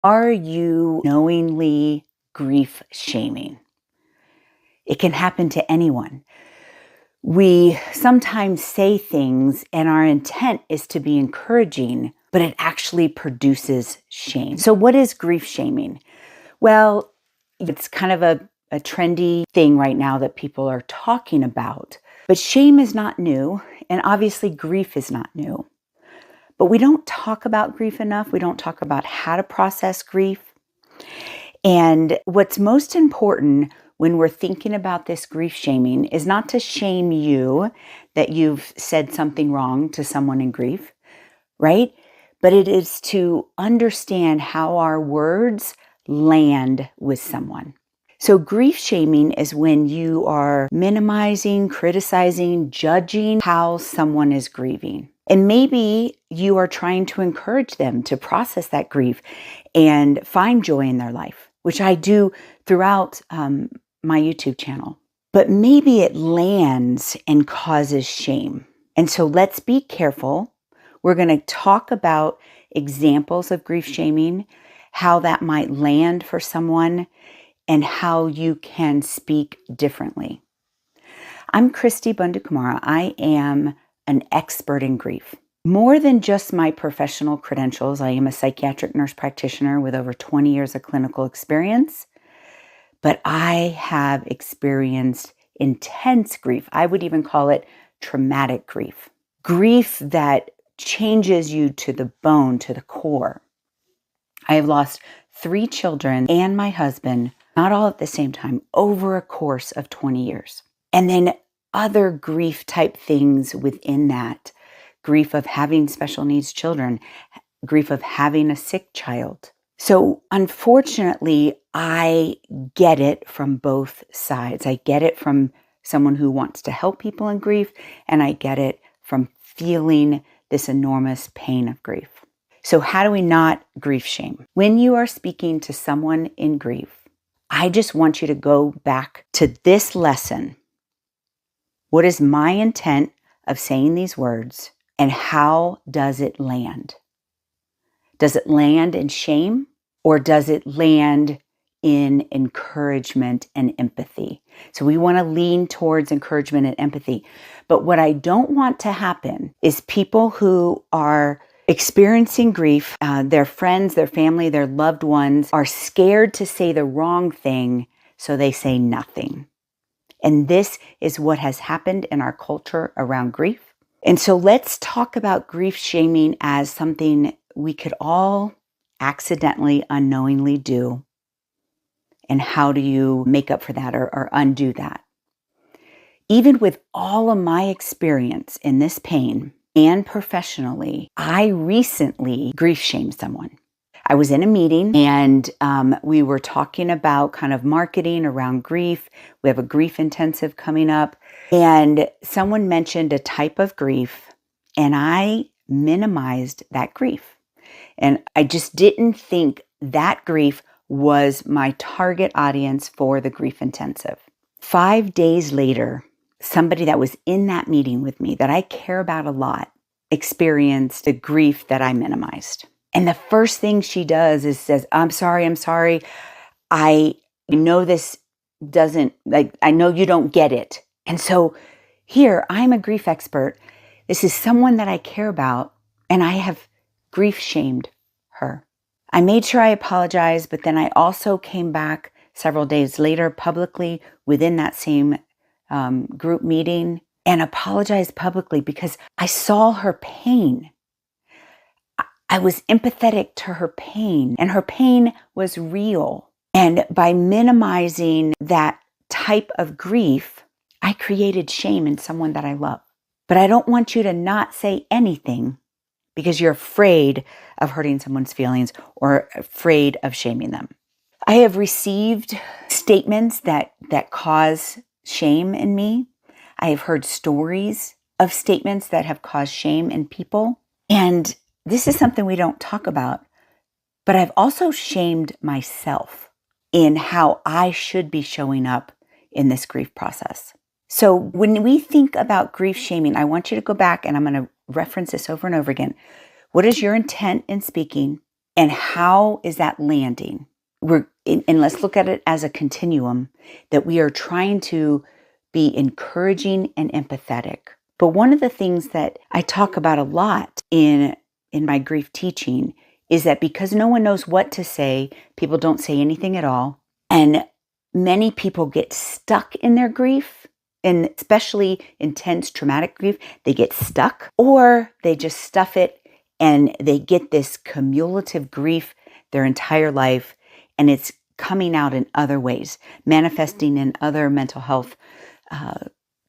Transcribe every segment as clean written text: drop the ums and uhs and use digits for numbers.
Are you knowingly grief shaming? It can happen to anyone. We sometimes say things and our intent is to be encouraging, but it actually produces shame. So what is grief shaming? Well, it's kind of a trendy thing right now that people are talking about. But shame is not new, and obviously grief is not new. But we don't talk about grief enough. We don't talk about how to process grief. And what's most important when we're thinking about this grief shaming is not to shame you that you've said something wrong to someone in grief, right? But it is to understand how our words land with someone. So grief shaming is when you are minimizing, criticizing, judging how someone is grieving. And maybe you are trying to encourage them to process that grief and find joy in their life, which I do throughout my YouTube channel. But maybe it lands and causes shame. And so let's be careful. We're going to talk about examples of grief shaming, how that might land for someone, and how you can speak differently. I'm Christy Bundukumara. I am an expert in grief. More than just my professional credentials, I am a psychiatric nurse practitioner with over 20 years of clinical experience, but I have experienced intense grief. I would even call it traumatic grief. Grief that changes you to the bone, to the core. I have lost 3 children and my husband, not all at the same time, over a course of 20 years. And then other grief type things within that. Grief of having special needs children, grief of having a sick child. So unfortunately, I get it from both sides. I get it from someone who wants to help people in grief, and I get it from feeling this enormous pain of grief. So how do we not grief shame? When you are speaking to someone in grief, I just want you to go back to this lesson. What is my intent of saying these words, and how does it land? Does it land in shame, or does it land in encouragement and empathy? So we want to lean towards encouragement and empathy. But what I don't want to happen is people who are experiencing grief, their friends, their family, their loved ones are scared to say the wrong thing, so they say nothing. And this is what has happened in our culture around grief. And so let's talk about grief shaming as something we could all accidentally, unknowingly do. And how do you make up for that or undo that? Even with all of my experience in this pain and professionally, I recently grief shamed someone. I was in a meeting and we were talking about kind of marketing around grief. We have a grief intensive coming up, and someone mentioned a type of grief, and I minimized that grief. And I just didn't think that grief was my target audience for the grief intensive. 5 days later, somebody that was in that meeting with me that I care about a lot experienced the grief that I minimized. And the first thing she does is says, I'm sorry. I know this doesn't, I know you don't get it. And so here, I'm a grief expert. This is someone that I care about, and I have grief shamed her. I made sure I apologized, but then I also came back several days later publicly within that same group meeting and apologized publicly because I saw her pain. I was empathetic to her pain, and her pain was real. And by minimizing that type of grief, I created shame in someone that I love. But I don't want you to not say anything because you're afraid of hurting someone's feelings or afraid of shaming them. I have received statements that cause shame in me. I have heard stories of statements that have caused shame in people. And this is something we don't talk about, but I've also shamed myself in how I should be showing up in this grief process. So when we think about grief shaming, I want you to go back, and I'm going to reference this over and over again. What is your intent in speaking, And how is that landing? And let's look at it as a continuum, that we are trying to be encouraging and empathetic. But one of the things that I talk about a lot in my grief teaching is that because no one knows what to say, people don't say anything at all. And many people get stuck in their grief, and especially intense traumatic grief, they get stuck, or they just stuff it and they get this cumulative grief their entire life, and it's coming out in other ways, manifesting in other mental health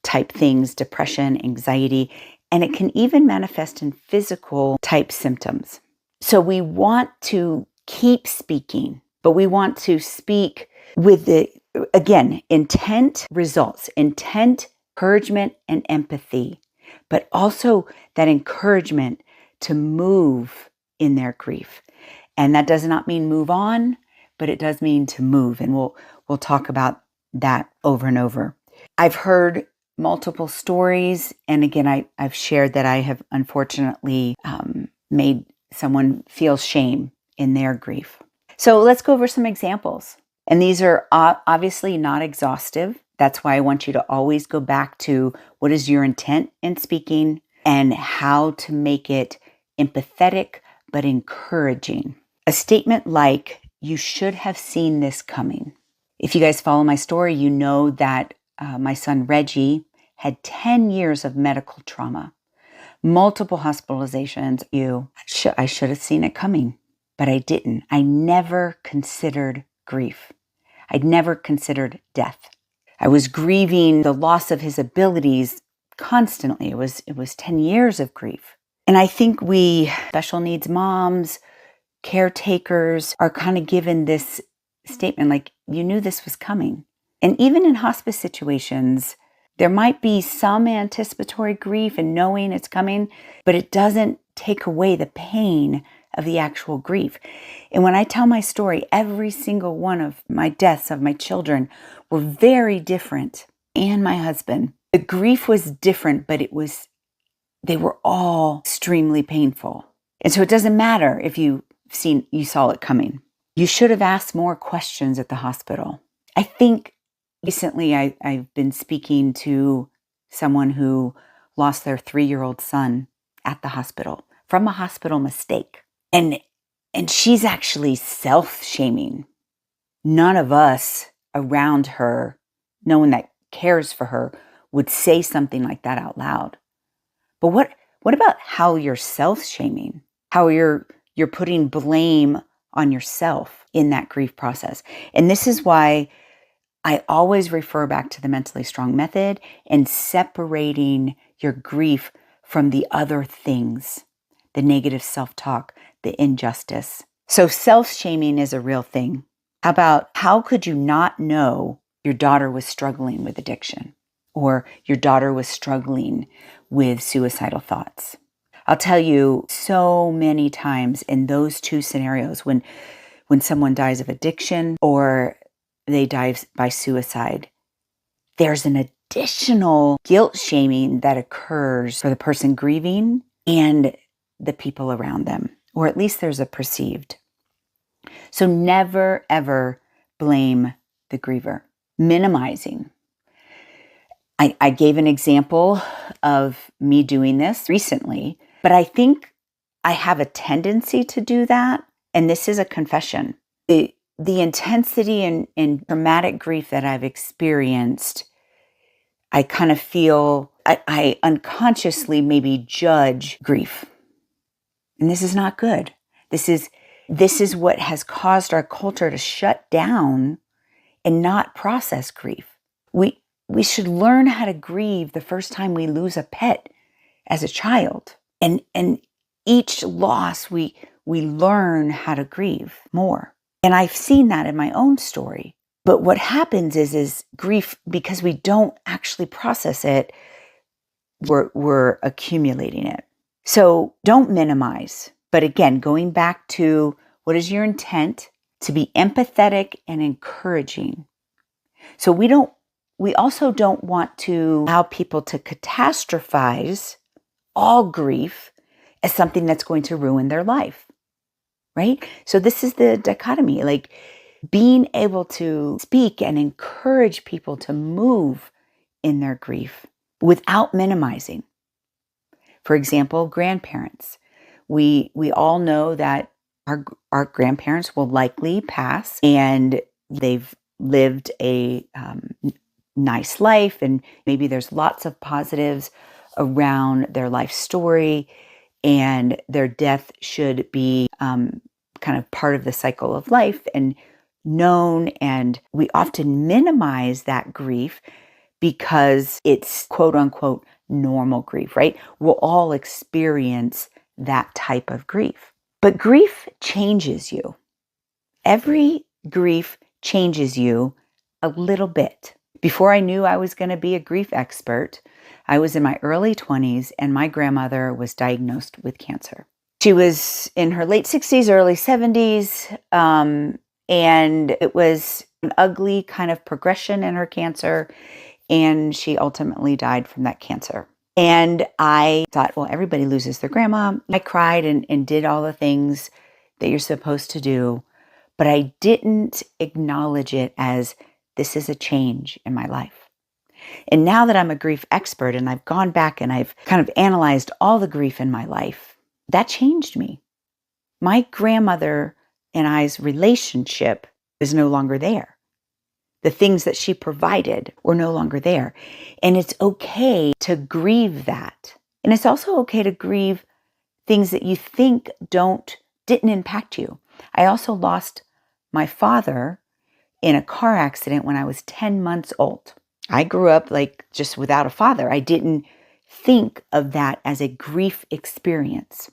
type things, depression, anxiety, and it can even manifest in physical type symptoms. So we want to keep speaking, but we want to speak with again, intent results, intent, encouragement, and empathy, but also that encouragement to move in their grief. And that does not mean move on, but it does mean to move. And we'll talk about that over and over. I've heard multiple stories. And again, I've shared that I have unfortunately made someone feel shame in their grief. So let's go over some examples. And these are obviously not exhaustive. That's why I want you to always go back to what is your intent in speaking and how to make it empathetic but encouraging. A statement like, "You should have seen this coming." If you guys follow my story, you know that my son Reggie had 10 years of medical trauma, multiple hospitalizations. I should have seen it coming, but I didn't. I never considered grief. I'd never considered death. I was grieving the loss of his abilities constantly. It was 10 years of grief. And I think we special needs moms, caretakers are kind of given this statement like, you knew this was coming. And even in hospice situations, there might be some anticipatory grief and knowing it's coming, but it doesn't take away the pain of the actual grief. And when I tell my story, every single one of my deaths of my children were very different, and my husband. The grief was different, but they were all extremely painful. And so it doesn't matter if you saw it coming. You should have asked more questions at the hospital. I think recently I've been speaking to someone who lost their 3-year-old son at the hospital from a hospital mistake. And she's actually self-shaming. None of us around her, no one that cares for her, would say something like that out loud. But what about how you're self-shaming? How you're putting blame on yourself in that grief process. And this is why I always refer back to the mentally strong method and separating your grief from the other things, the negative self-talk, the injustice. So self-shaming is a real thing. How could you not know your daughter was struggling with addiction or your daughter was struggling with suicidal thoughts? I'll tell you, so many times in those two scenarios, when someone dies of addiction or they die by suicide, there's an additional guilt shaming that occurs for the person grieving and the people around them, or at least there's a perceived. So never, ever blame the griever. Minimizing. I gave an example of me doing this recently, but I think I have a tendency to do that. And this is a confession. The intensity and traumatic grief that I've experienced, I kind of feel, I unconsciously maybe judge grief. And this is not good. This is what has caused our culture to shut down and not process grief. We should learn how to grieve the first time we lose a pet as a child. And each loss, we learn how to grieve more. And I've seen that in my own story. But what happens is grief, because we don't actually process it, we're accumulating it. So don't minimize. But again, going back to what is your intent? To be empathetic and encouraging. So we also don't want to allow people to catastrophize all grief as something that's going to ruin their life, right? So this is the dichotomy, like being able to speak and encourage people to move in their grief without minimizing. For example, grandparents. We all know that our grandparents will likely pass, and they've lived a nice life, and maybe there's lots of positives around their life story, and their death should be kind of part of the cycle of life and known. And we often minimize that grief because it's quote unquote normal grief, right? We'll all experience that type of grief. But grief changes you. Every grief changes you a little bit. Before I knew I was going to be a grief expert, I was in my early 20s and my grandmother was diagnosed with cancer. She was in her late 60s, early 70s, and it was an ugly kind of progression in her cancer, and she ultimately died from that cancer. And I thought, well, everybody loses their grandma. I cried and did all the things that you're supposed to do, but I didn't acknowledge it as this is a change in my life. And now that I'm a grief expert and I've gone back and I've kind of analyzed all the grief in my life, that changed me. My grandmother and I's relationship is no longer there. The things that she provided were no longer there. And it's okay to grieve that. And it's also okay to grieve things that you think didn't impact you. I also lost my father in a car accident when I was 10 months old. I grew up like just without a father. I didn't think of that as a grief experience.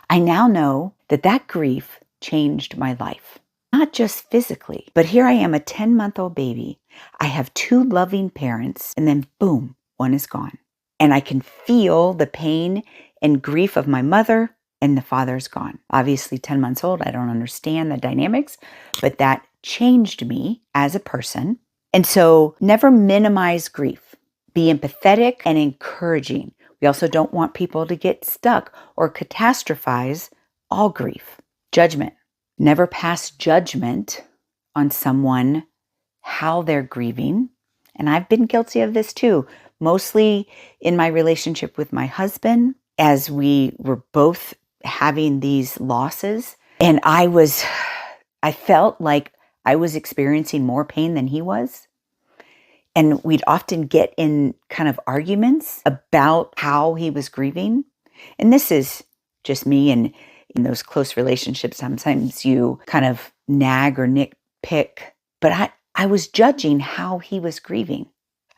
I now know that that grief changed my life. Not just physically, but here I am, a 10-month-old baby. I have 2 loving parents, and then boom, one is gone. And I can feel the pain and grief of my mother, and the father's gone. Obviously, 10 months old, I don't understand the dynamics, but that changed me as a person. And so never minimize grief. Be empathetic and encouraging. We also don't want people to get stuck or catastrophize all grief. Judgment. Never pass judgment on someone, how they're grieving. And I've been guilty of this too, mostly in my relationship with my husband, as we were both having these losses. And I felt like I was experiencing more pain than he was. And we'd often get in kind of arguments about how he was grieving. And this is just me, and in those close relationships, sometimes you kind of nag or nitpick, but I was judging how he was grieving.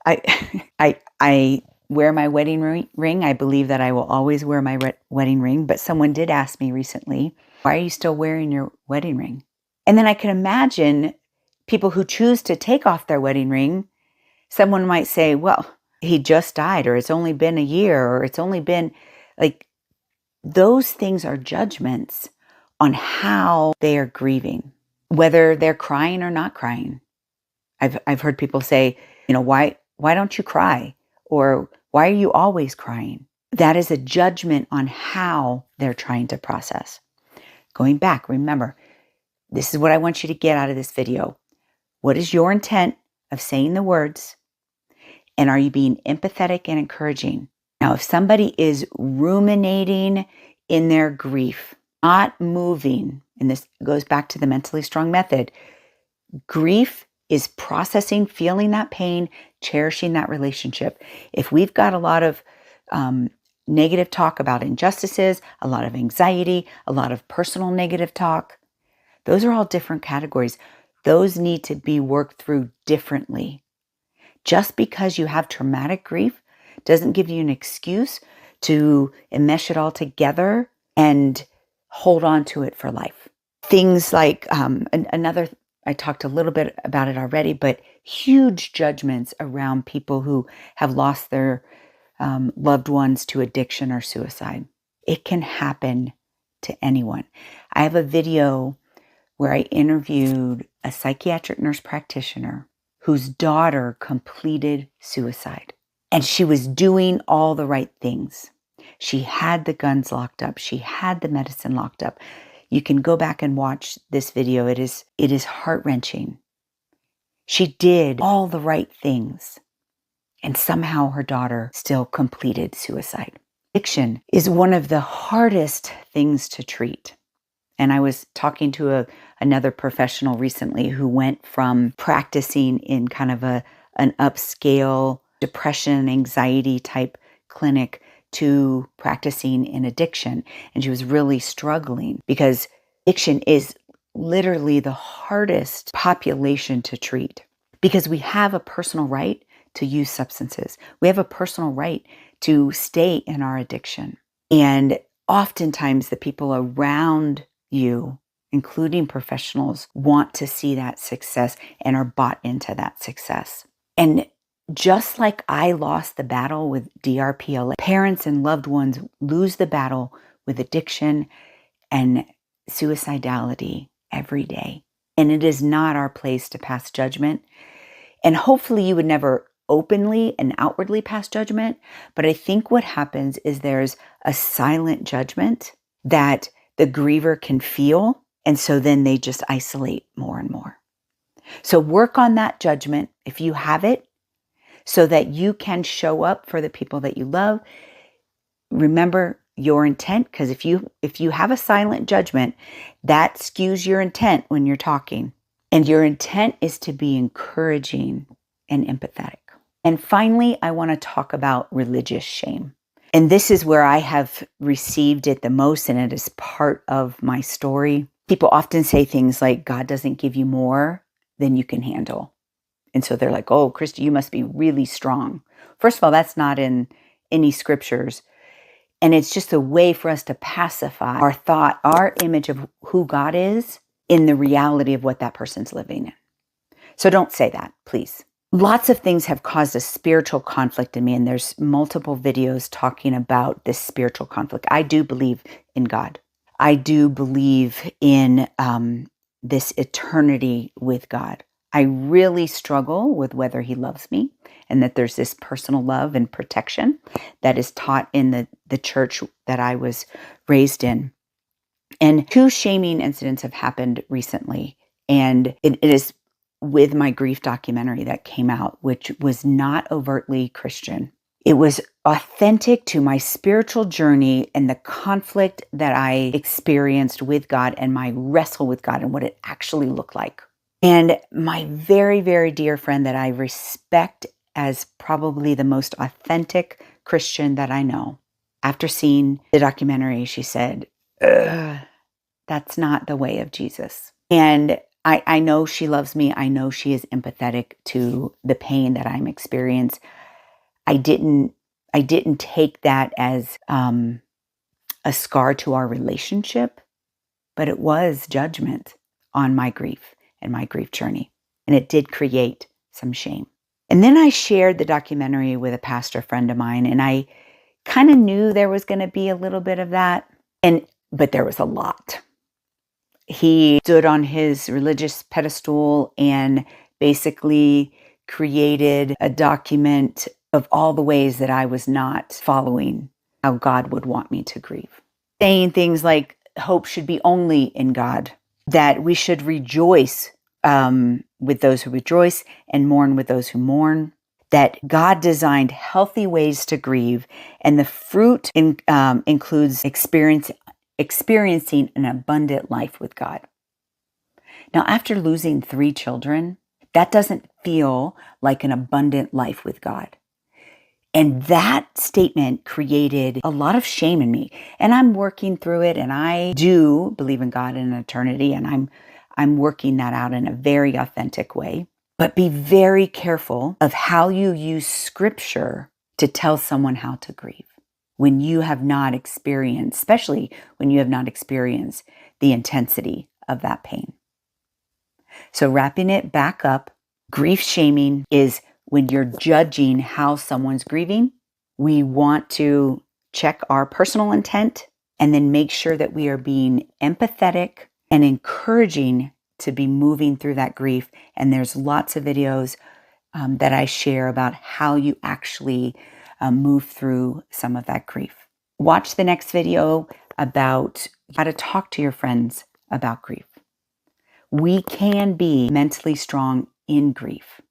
I wear my wedding ring. I believe that I will always wear my wedding ring, but someone did ask me recently, why are you still wearing your wedding ring? And then I can imagine people who choose to take off their wedding ring. Someone might say, well, he just died, or it's only been a year, or it's only been like, those things are judgments on how they are grieving, whether they're crying or not crying. I've heard people say, why don't you cry? Or why are you always crying? That is a judgment on how they're trying to process. Going back, remember, this is what I want you to get out of this video. What is your intent of saying the words? And are you being empathetic and encouraging? Now, if somebody is ruminating in their grief, not moving, and this goes back to the mentally strong method, grief is processing, feeling that pain, cherishing that relationship. If we've got a lot of negative talk about injustices, a lot of anxiety, a lot of personal negative talk, those are all different categories. Those need to be worked through differently. Just because you have traumatic grief doesn't give you an excuse to enmesh it all together and hold on to it for life. Things like I talked a little bit about it already, but huge judgments around people who have lost their loved ones to addiction or suicide. It can happen to anyone. I have a video where I interviewed a psychiatric nurse practitioner whose daughter completed suicide. And she was doing all the right things. She had the guns locked up. She had the medicine locked up. You can go back and watch this video. It is heart-wrenching. She did all the right things, and somehow her daughter still completed suicide. Addiction is one of the hardest things to treat. And I was talking to another professional recently who went from practicing in kind of an upscale depression, anxiety type clinic to practicing in addiction. And she was really struggling because addiction is literally the hardest population to treat, because we have a personal right to use substances. We have a personal right to stay in our addiction. And oftentimes the people around you, including professionals, want to see that success and are bought into that success. And just like I lost the battle with DRPLA, parents and loved ones lose the battle with addiction and suicidality every day. And it is not our place to pass judgment. And hopefully you would never openly and outwardly pass judgment. But I think what happens is there's a silent judgment that the griever can feel. And so then they just isolate more and more. So work on that judgment if you have it, so that you can show up for the people that you love. Remember your intent, because if you have a silent judgment, that skews your intent when you're talking. And your intent is to be encouraging and empathetic. And finally, I want to talk about religious shame. And this is where I have received it the most, and it is part of my story. People often say things like, God doesn't give you more than you can handle. And so they're like, oh, Christy, you must be really strong. First of all, that's not in any scriptures. And it's just a way for us to pacify our thought, our image of who God is in the reality of what that person's living in. So don't say that, please. Lots of things have caused a spiritual conflict in me, and there's multiple videos talking about this spiritual conflict. I do believe in God. I do believe in this eternity with God. I really struggle with whether he loves me, and that there's this personal love and protection that is taught in the church that I was raised in. And 2 shaming incidents have happened recently, and it is with my grief documentary that came out, which was not overtly Christian. It was authentic to my spiritual journey and the conflict that I experienced with God and my wrestle with God and what it actually looked like. And my very, very dear friend that I respect as probably the most authentic Christian that I know, after seeing the documentary, she said, that's not the way of Jesus. And I know she loves me. I know she is empathetic to the pain that I'm experiencing. I didn't take that as a scar to our relationship, but it was judgment on my grief and my grief journey. And it did create some shame. And then I shared the documentary with a pastor friend of mine, and I kind of knew there was going to be a little bit of that, but there was a lot. He stood on his religious pedestal and basically created a document of all the ways that I was not following how God would want me to grieve. Saying things like hope should be only in God, that we should rejoice with those who rejoice and mourn with those who mourn, that God designed healthy ways to grieve, and the fruit includes experiencing an abundant life with God. Now, after losing 3 children, that doesn't feel like an abundant life with God. And that statement created a lot of shame in me. And I'm working through it, and I do believe in God and eternity, and I'm working that out in a very authentic way. But be very careful of how you use scripture to tell someone how to grieve when you have not experienced, especially when you have not experienced the intensity of that pain. So wrapping it back up, grief shaming is when you're judging how someone's grieving. We want to check our personal intent and then make sure that we are being empathetic and encouraging to be moving through that grief. And there's lots of videos that I share about how you actually move through some of that grief. Watch the next video about You got to talk to your friends about grief. We can be mentally strong in grief.